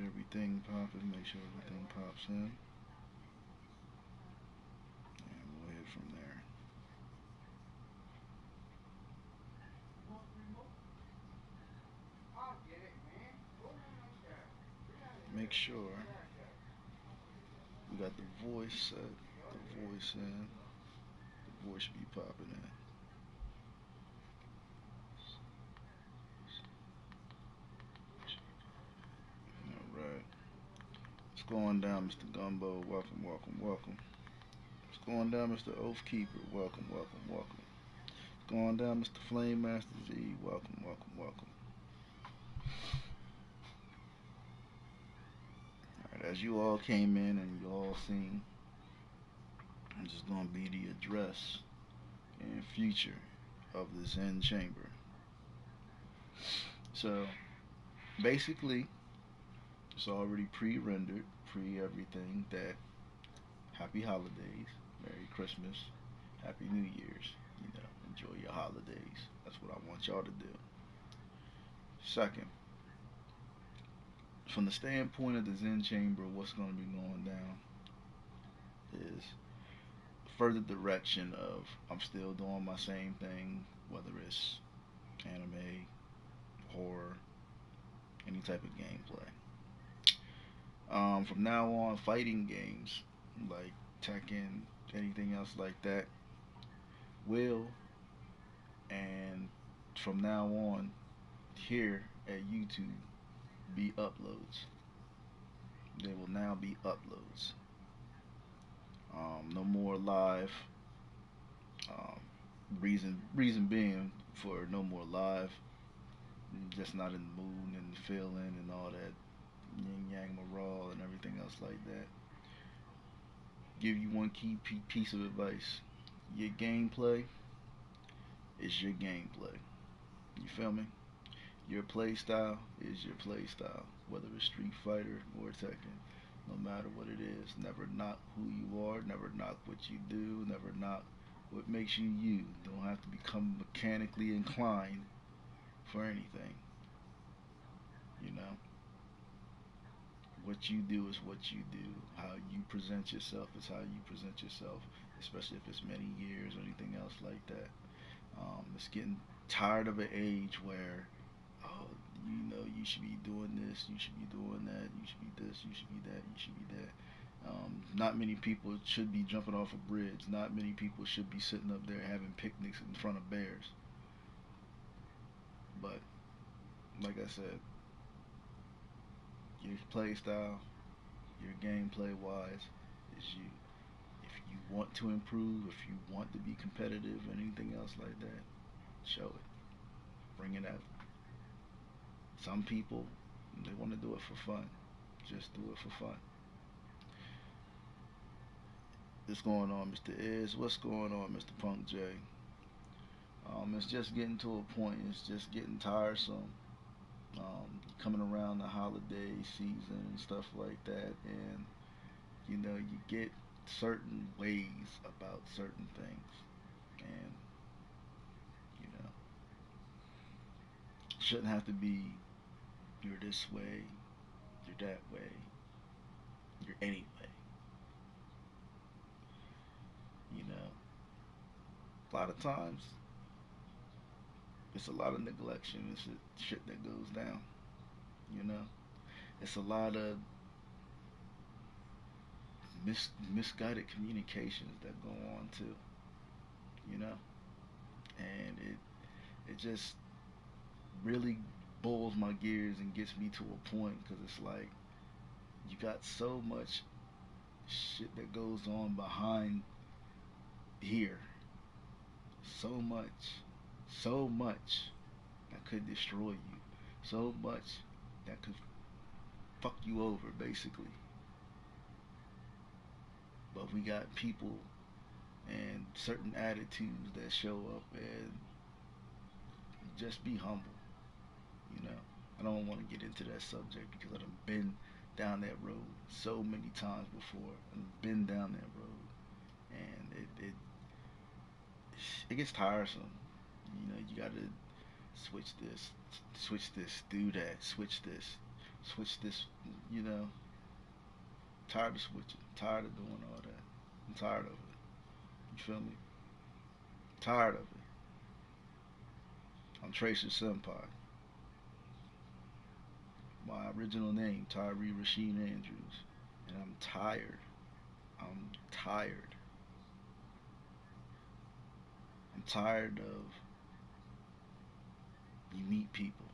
everything popping. Make sure everything pops in. And we'll hit from there. Make sure we got the voice set, the voice in. The voice should be popping in. All right. What's going down, Mr. Gumbo? Welcome, welcome, welcome. What's going down, Mr. Oath Keeper? Welcome, welcome, welcome. What's going down, Mr. Flame Master Z? Welcome, welcome, welcome. All right, as you all came in and you all seen, I'm just gonna be the address and future of the Zen Chamber. So basically, it's already pre-rendered, pre-everything. That Happy Holidays, Merry Christmas, Happy New Year's. Enjoy your holidays. That's what I want y'all to do. Second, from the standpoint of the Zen Chamber, what's going to be going down is further direction of I'm still doing my same thing, whether it's anime, horror, any type of gameplay. From now on, fighting games like Tekken, anything else like that will, and from now on, here at YouTube, be uploads. They will now be uploads. No more live. Um, reason being for no more live. Just not in the mood and the feeling and all that yin yang morale and everything else like that. Give you one key piece of advice. Your gameplay is your gameplay. You feel me? Your play style is your play style. Whether it's Street Fighter or Tekken, no matter what it is, never knock who you are. Never knock what you do. Never knock what makes you you. Don't have to become mechanically inclined for anything. You know, what you do is what you do. How you present yourself is how you present yourself, especially if it's many years or anything else like that. It's getting tired of an age where, oh, you should be doing this, you should be doing that, you should be this, you should be that, you should be that. Not many people should be jumping off a bridge. Not many people should be sitting up there having picnics in front of bears. But like I said, your play style, your gameplay wise, is you. If you want to improve, if you want to be competitive, anything else like that, show it. Bring it out. Some people, they want to do it for fun. Just do it for fun. What's going on, Mr. Iz? What's going on, Mr. Punk J? It's just getting to a point. It's just getting tiresome. Coming around the holiday season and stuff like that, and you get certain ways about certain things, and you know, shouldn't have to be you're this way, you're that way, you're anyway. You know, a lot of times it's a lot of neglection. It's shit that goes down. You know, it's a lot of misguided communications that go on too. You know, and it just really boils my gears and gets me to a point because it's like you got so much shit that goes on behind here, so much, so much that could destroy you, so much that could fuck you over basically. But we got people and certain attitudes that show up, and just be humble. You know, I don't want to get into that subject because I've been down that road so many times before. I've been down that road, and it gets tiresome. You know, you gotta switch this, switch this, do that, switch this, Switch this, you know. Tired of switching. Tired of doing all that. I'm tired of it. You feel me? Tired of it. I'm Tracer Senpai. My original name, Tyree Rasheen Andrews. And I'm tired. I'm tired. I'm tired of you meet people.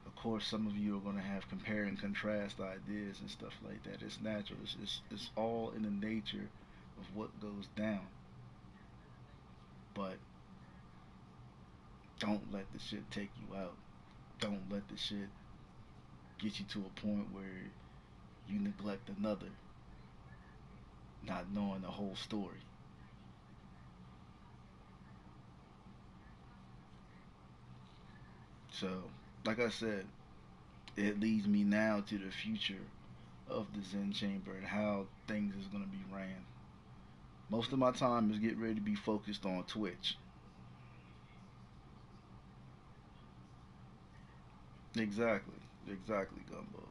Of course, some of you are going to have compare and contrast ideas and stuff like that. It's natural. It's all in the nature of what goes down. But don't let the shit take you out. Don't let the shit get you to a point where you neglect another, not knowing the whole story. So, like I said, it leads me now to the future of the Zen Chamber and how things is going to be ran. Most of my time is getting ready to be focused on Twitch. Exactly, exactly, Gumbo.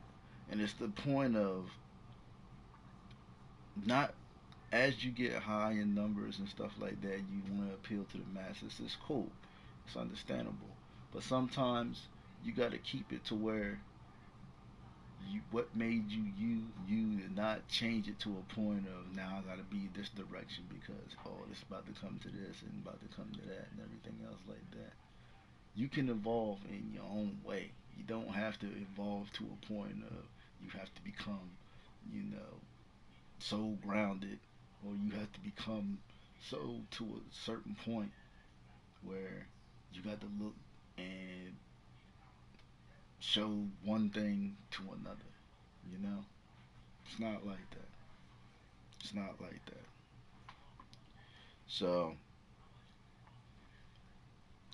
And it's the point of not as you get high in numbers and stuff like that, you want to appeal to the masses. It's cool, it's understandable. But sometimes you got to keep it to where what made you and not change it to a point of now I gotta be this direction because it's about to come to this and about to come to that and everything else like that. You can evolve in your own way. You don't have to evolve to a point of you have to become, you know, so grounded or you have to become so to a certain point where you got to look and show one thing to another, you know? It's not like that. It's not like that. So,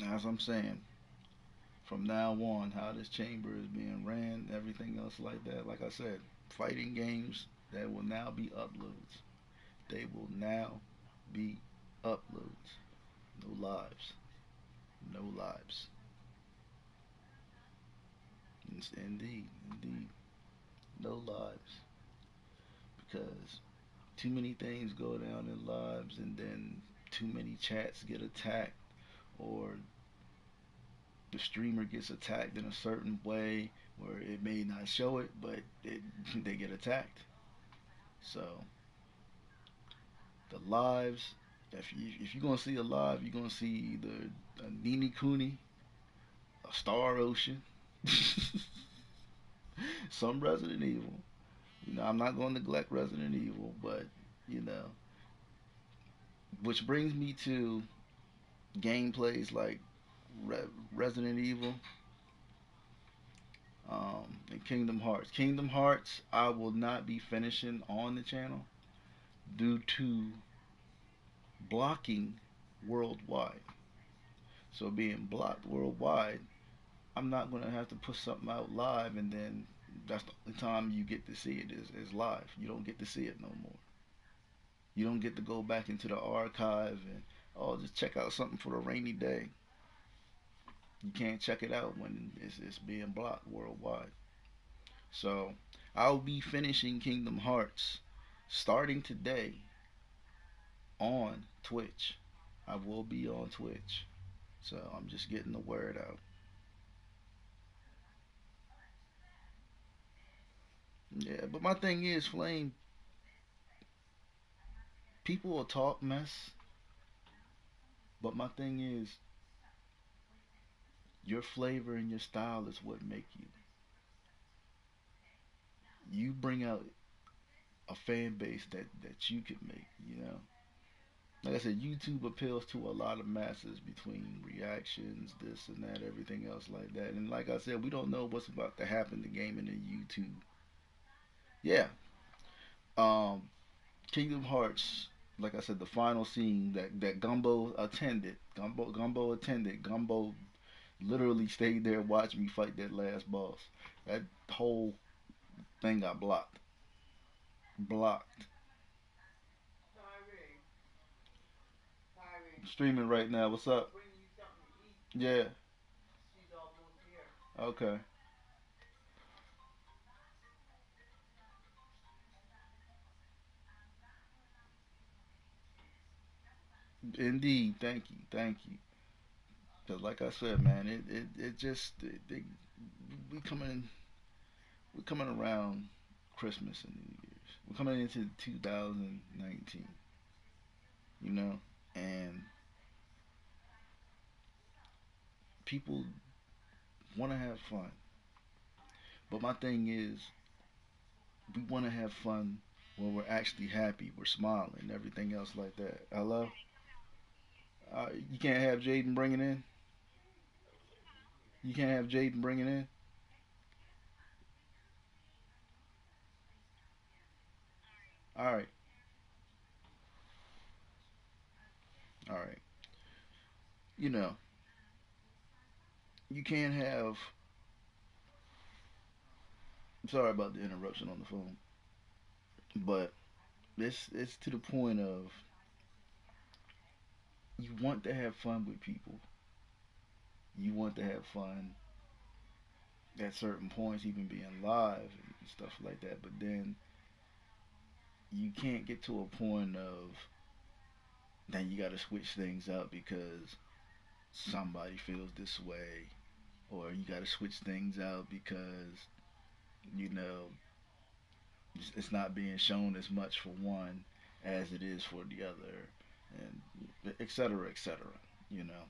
as I'm saying, from now on, how this chamber is being ran, everything else like that, like I said, fighting games, that will now be uploads. They will now be uploads. No lives. No lives. Indeed, indeed. No lives. Because too many things go down in lives and then too many chats get attacked or the streamer gets attacked in a certain way where it may not show it, but they get attacked. So the lives, if you're gonna see a live, you're gonna see either a Nini Cooney, a Star Ocean, some Resident Evil. You know, I'm not gonna neglect Resident Evil, but you know, which brings me to gameplays like Resident Evil and Kingdom Hearts. Kingdom Hearts, I will not be finishing on the channel due to blocking worldwide. So being blocked worldwide, I'm not gonna have to put something out live and then that's the only time you get to see it is live. You don't get to see it no more. You don't get to go back into the archive and just check out something for a rainy day. You can't check it out when it's being blocked worldwide. So I'll be finishing Kingdom Hearts starting today on Twitch. I will be on Twitch. So I'm just getting the word out. Yeah, but my thing is, Flame, people will talk mess, but my thing is, your flavor and your style is what make you. You bring out a fan base that you can make, you know? Like I said, YouTube appeals to a lot of masses between reactions, this and that, everything else like that. And like I said, we don't know what's about to happen to gaming in YouTube. Yeah, um, Kingdom Hearts. Like I said, the final scene that Gumbo literally stayed there watching me fight that last boss. That whole thing got blocked. Blocked. Streaming right now. What's up? Yeah. Okay. Indeed. Thank you. Thank you. Cause like I said, man, it just we coming we coming around Christmas and New Year's. We're coming into 2019. You know, and people want to have fun. But my thing is, we want to have fun when we're actually happy, we're smiling, everything else like that. Hello? You can't have Jaden bringing in. You can't have Jaden bringing in. All right, all right. You know, you can't have. Sorry about the interruption on the phone, but it's to the point of you want to have fun with people. You want to have fun at certain points, even being live and stuff like that. But then you can't get to a point of then you got to switch things up because somebody feels this way, or you got to switch things out because you know it's not being shown as much for one as it is for the other, and et cetera, et cetera. You know.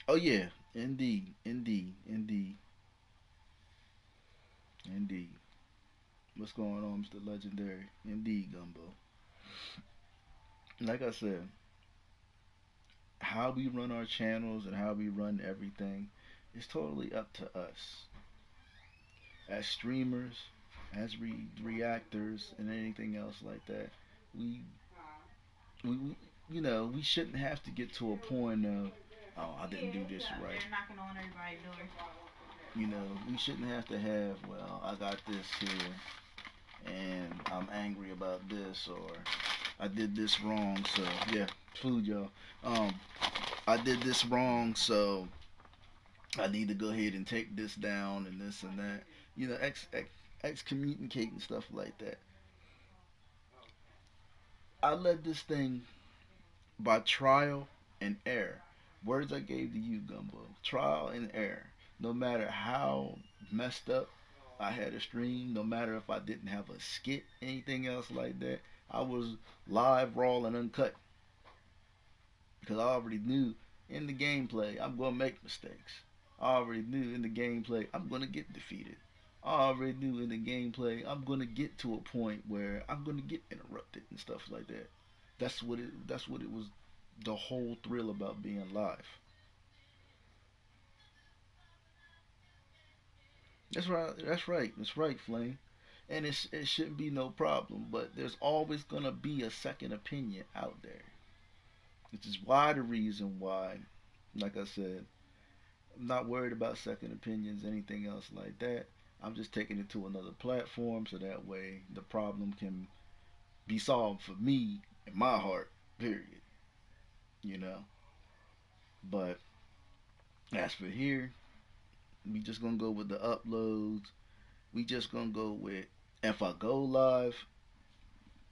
Oh yeah, indeed, indeed, indeed, indeed. What's going on, Mr. Legendary? Indeed, Gumbo. Like I said, how we run our channels and how we run everything is totally up to us as streamers, as reactors, and anything else like that. We, we, you know, we shouldn't have to get to a point of, oh, I didn't do this right. You know, we shouldn't have to have, well, I got this here, and I'm angry about this, or I did this wrong, so yeah, food, y'all. Um, I did this wrong, so I need to go ahead and take this down and this and that. You know, excommunicate and stuff like that. I led this thing by trial and error. Words I gave to you, Gumbo. Trial and error. No matter how messed up I had a stream, no matter if I didn't have a skit, anything else like that, I was live, raw, and uncut because I already knew in the gameplay I'm gonna make mistakes. I already knew in the gameplay I'm gonna get defeated. I already knew in the gameplay I'm gonna get to a point where I'm gonna get interrupted and stuff like that. That's what it was the whole thrill about being live. That's right. That's right. That's right, Flame. And it shouldn't be no problem. But there's always gonna be a second opinion out there, which is why the reason why, like I said, I'm not worried about second opinions, anything else like that. I'm just taking it to another platform so that way the problem can be solved for me in my heart. Period. You know. But as for here, we just gonna go with the uploads. We just gonna go with if I go live,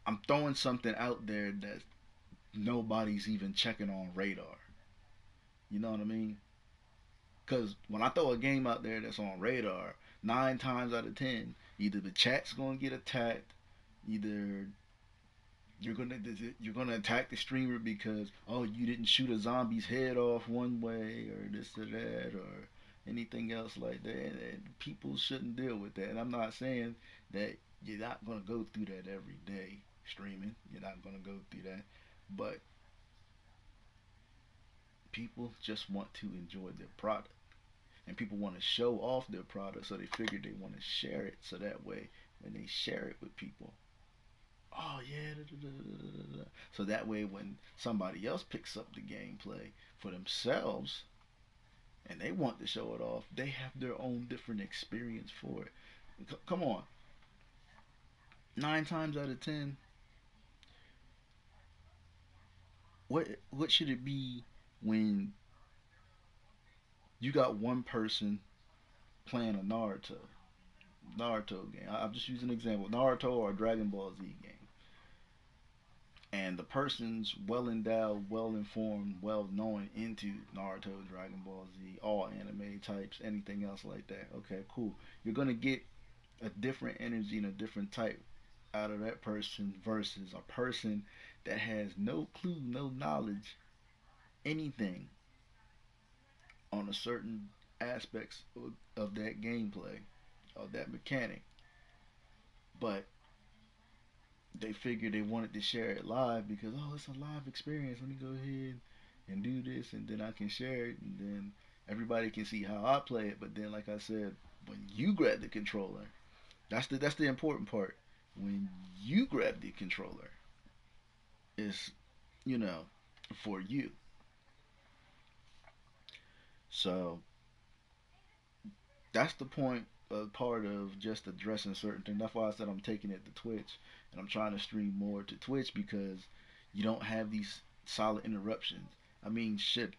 I'm throwing something out there that nobody's even checking on radar. You know what I mean? Because when I throw a game out there that's on radar, 9 times out of 10, either the chat's gonna get attacked, either you're gonna attack the streamer because oh you didn't shoot a zombie's head off one way or this or that or anything else like that. And people shouldn't deal with that. And I'm not saying that you're not gonna go through that every day streaming. You're not gonna go through that, but people just want to enjoy their product. And people want to show off their product, so they figure they want to share it. So that way, when they share it with people, oh yeah, da, da, da, da, da. So that way when somebody else picks up the gameplay for themselves and they want to show it off, they have their own different experience for it. Come on, 9 times out of 10, what should it be when You got one person playing a Naruto game. I'm just using an example, Naruto or a Dragon Ball Z game, and the person's well endowed, well informed, well known into Naruto, Dragon Ball Z, all anime types, anything else like that. Okay, cool. You're gonna get a different energy and a different type out of that person versus a person that has no clue, no knowledge, anything on a certain aspects of that gameplay, of that mechanic. But they figured they wanted to share it live because, oh, it's a live experience. Let me go ahead and do this, and then I can share it, and then everybody can see how I play it. But then, like I said, when you grab the controller, that's the important part. When you grab the controller, it's, you know, for you. So that's the point. Part of just addressing certain things. That's why I said I'm taking it to Twitch, and I'm trying to stream more to Twitch because you don't have these solid interruptions. I mean, shit,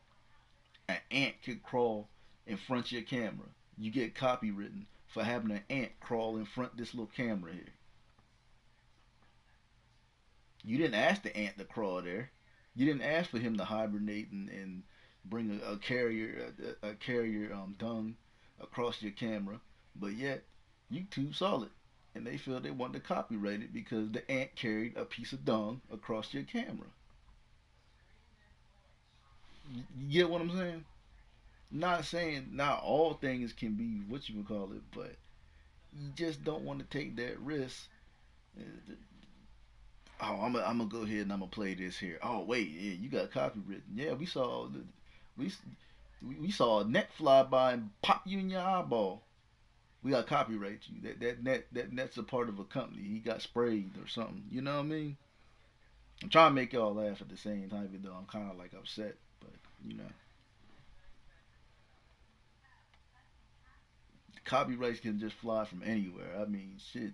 an ant could crawl in front of your camera. You get copywritten for having an ant crawl in front of this little camera here. You didn't ask the ant to crawl there. You didn't ask for him to hibernate and bring a carrier dung across your camera, but yet YouTube saw it and they feel they want to copyright it because the ant carried a piece of dung across your camera. You get what I'm saying? Not saying not all things can be what you would call it, but you just don't want to take that risk. Oh, I'm gonna go ahead and I'm gonna play this here. Oh wait, yeah, you got copywritten. Yeah, we we saw a net fly by and pop you in your eyeball. We got copyright you. That net's a part of a company. He got sprayed or something. You know what I mean? I'm trying to make y'all laugh at the same time, even though I'm kind of like upset. But you know, copyrights can just fly from anywhere. I mean, shit.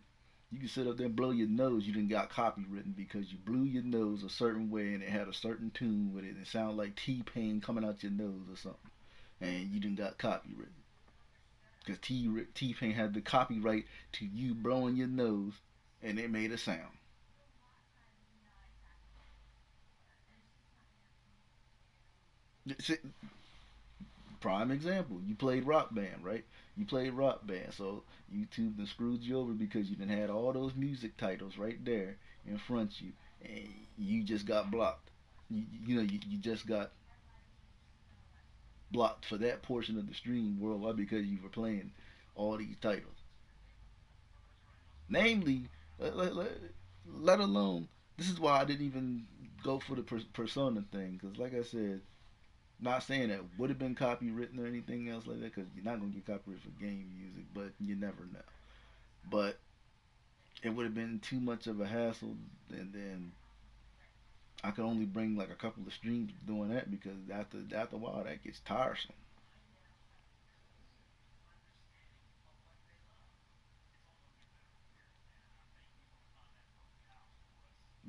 You can sit up there and blow your nose. You didn't got copywritten because you blew your nose a certain way and it had a certain tune with it. And it sounded like T-Pain coming out your nose or something. And you didn't got copywritten because T-Pain had the copyright to you blowing your nose and it made a sound. Prime example. You played Rock Band, right? You played Rock Band, so YouTube then screwed you over because you done had all those music titles right there in front of you, and you just got blocked. You just got blocked for that portion of the stream worldwide because you were playing all these titles. Namely, let alone, this is why I didn't even go for the persona thing, because like I said, not saying that would have been copywritten or anything else like that, because you're not gonna get copyright for game music, but you never know. But it would have been too much of a hassle, and then I could only bring like a couple of streams doing that because after a while that gets tiresome.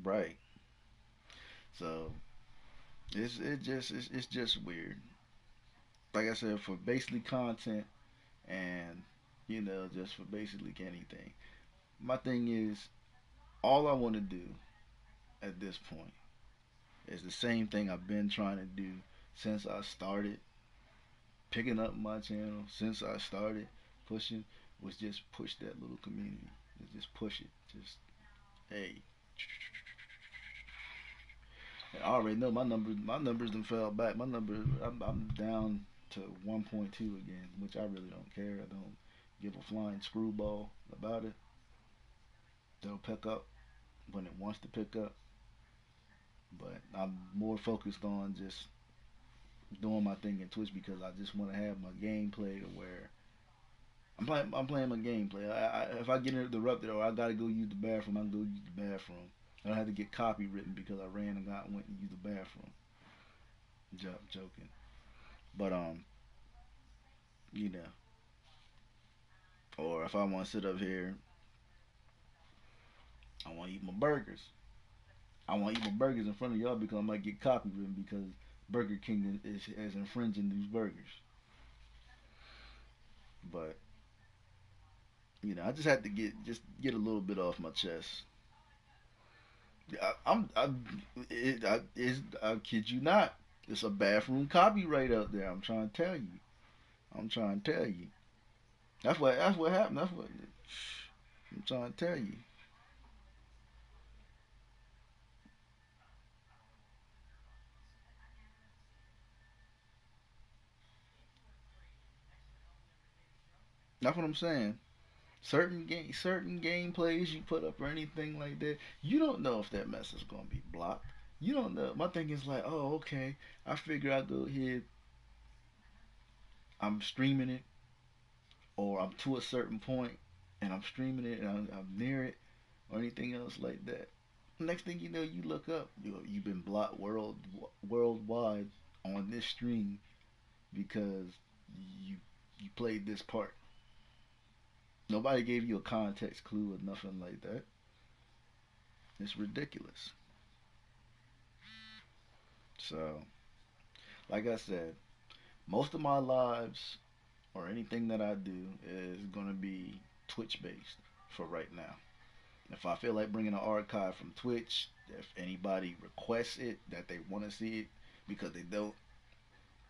Right. So it's just weird. Like I said, for basically content and just for basically anything. My thing is, all I want to do at this point is the same thing I've been trying to do since I started picking up my channel, since I started pushing, was just push that little community. Just push it. Just, hey. And I already know my numbers done fell back. My numbers, I'm down to 1.2 again, which I really don't care. I don't give a flying screwball about it. They'll pick up when it wants to pick up. But I'm more focused on just doing my thing in Twitch because I just want to have my gameplay to where I'm playing my gameplay. If I get interrupted or I gotta go use the bathroom, I can go use the bathroom. I don't have to get copywritten because I ran and got went and used the bathroom. Joking, but you know, or if I want to sit up here, I want to eat my burgers. I want to eat my burgers in front of y'all because I might get copywritten because Burger King is infringing these burgers. But I just had to get a little bit off my chest. I kid you not. It's a bathroom copyright out there. I'm trying to tell you. I'm trying to tell you. That's what happened. That's what I'm trying to tell you. That's what I'm saying. Certain gameplays you put up or anything like that, you don't know if that mess is gonna be blocked. You don't know. My thing is like, oh, okay. I figure I go ahead, I'm streaming it, or I'm to a certain point, and I'm streaming it, and I'm near it, or anything else like that. Next thing you know, you look up, you've been blocked worldwide on this stream because you you played this part. Nobody gave you a context clue or nothing like that. It's ridiculous. So, like I said, most of my lives or anything that I do is gonna be Twitch based for right now. If I feel like bringing an archive from Twitch, if anybody requests it that they want to see it because they don't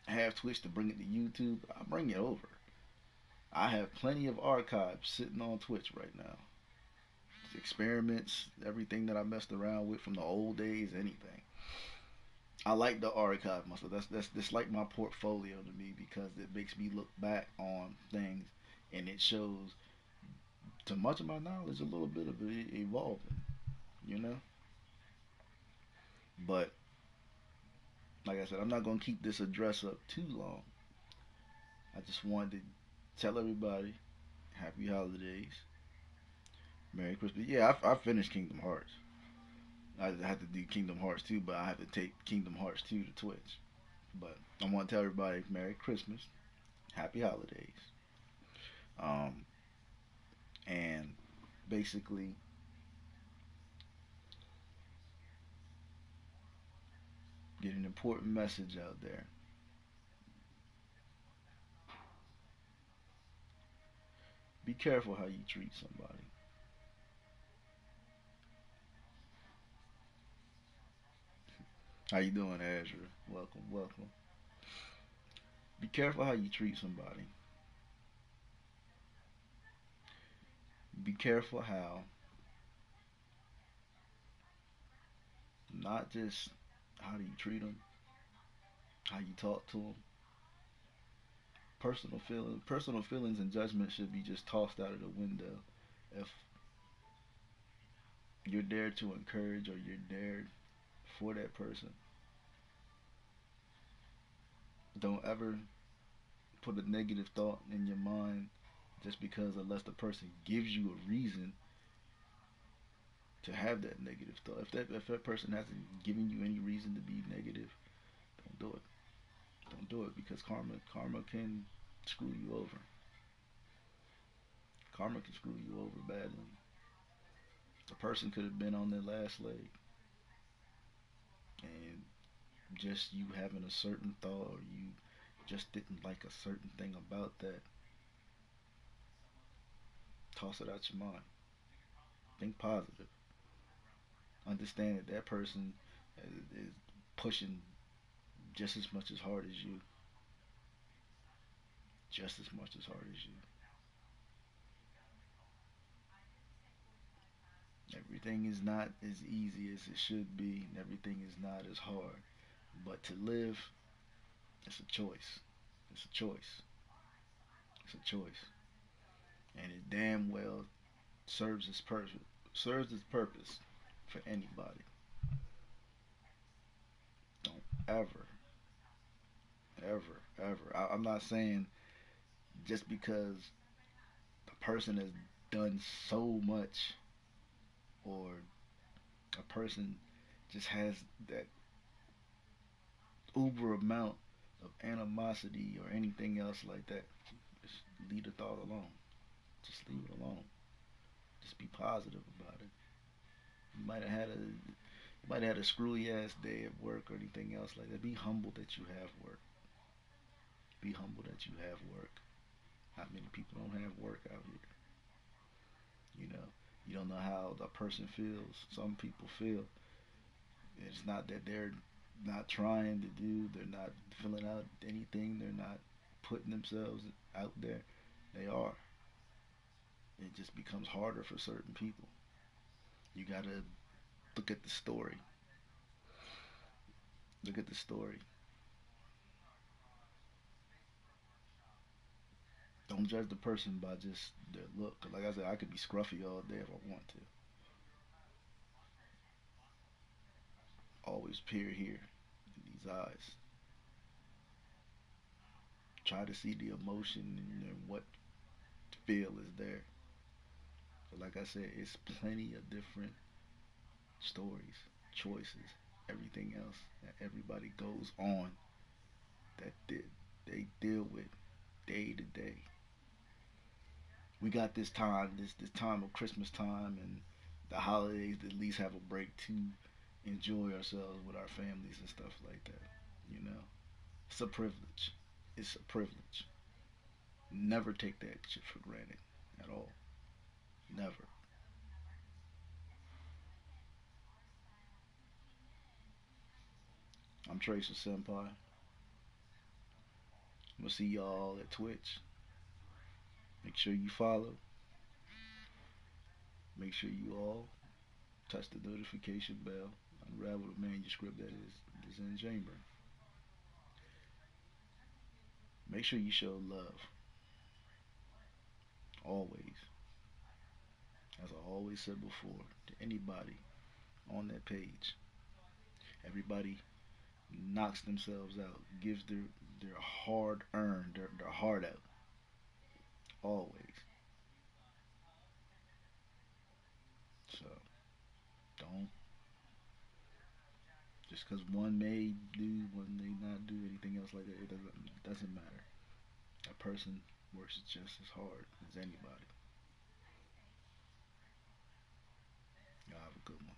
have Twitch to bring it to YouTube, I'll bring it over. I have plenty of archives sitting on Twitch right now. Experiments, everything that I messed around with from the old days, anything. I like the archive myself. That's like my portfolio to me because it makes me look back on things and it shows, to much of my knowledge, a little bit of it evolving. You know, but like I said, I'm not gonna keep this address up too long. I just wanted to tell everybody happy holidays, Merry Christmas. Yeah, I finished Kingdom Hearts. I had to do Kingdom Hearts 2, but I have to take Kingdom Hearts 2 to Twitch. But I want to tell everybody Merry Christmas, Happy Holidays, um, and basically get an important message out there. Be careful how you treat somebody. How you doing, Azra? Welcome, welcome. Be careful how you treat somebody. Be careful how, not just how do you treat them, how you talk to them. Personal feelings and judgment should be just tossed out of the window. If you're there to encourage or you're there for that person, don't ever put a negative thought in your mind just because, unless the person gives you a reason to have that negative thought. If that person hasn't given you any reason to be negative, don't do it. Don't do it because karma can screw you over. Karma can screw you over badly. The person could have been on their last leg, and just you having a certain thought or you just didn't like a certain thing about that, toss it out your mind. Think positive. Understand that that person is pushing just as much as hard as you, just as much as hard as you. Everything is not as easy as it should be, and everything is not as hard. But to live, it's a choice. It's a choice. It's a choice, and it damn well serves its purpose for anybody. Don't ever, ever. I'm not saying just because a person has done so much, or a person just has that uber amount of animosity or anything else like that. Just leave the thought alone. Just leave it alone. Just be positive about it. You might have had a screwy ass day at work or anything else like that. Be humble that you have work. Be humble that you have work. Not many people don't have work out here. You know, you don't know how the person feels. Some people feel it's not that they're not trying to do, they're not filling out anything, they're not putting themselves out there. They are. It just becomes harder for certain people. You gotta look at the story. Look at the story. Don't judge the person by just their look. 'Cause like I said, I could be scruffy all day if I want to. Always peer here in these eyes. Try to see the emotion and what feel is there. But like I said, it's plenty of different stories, choices, everything else that everybody goes on that they deal with day to day. We got this time, this time of Christmas time and the holidays to at least have a break to enjoy ourselves with our families and stuff like that. You know, it's a privilege. It's a privilege. Never take that shit for granted at all. Never. I'm Tracer Senpai. I'm gonna see y'all at Twitch. Make sure you follow. Make sure you all touch the notification bell. Unravel the manuscript that is in chamber. Make sure you show love. Always. As I always said before, to anybody on that page. Everybody knocks themselves out, gives their hard earned, their heart out. Always. So don't just because one may do, one may not do anything else like that, it doesn't matter. That person works just as hard as anybody. Y'all have a good one.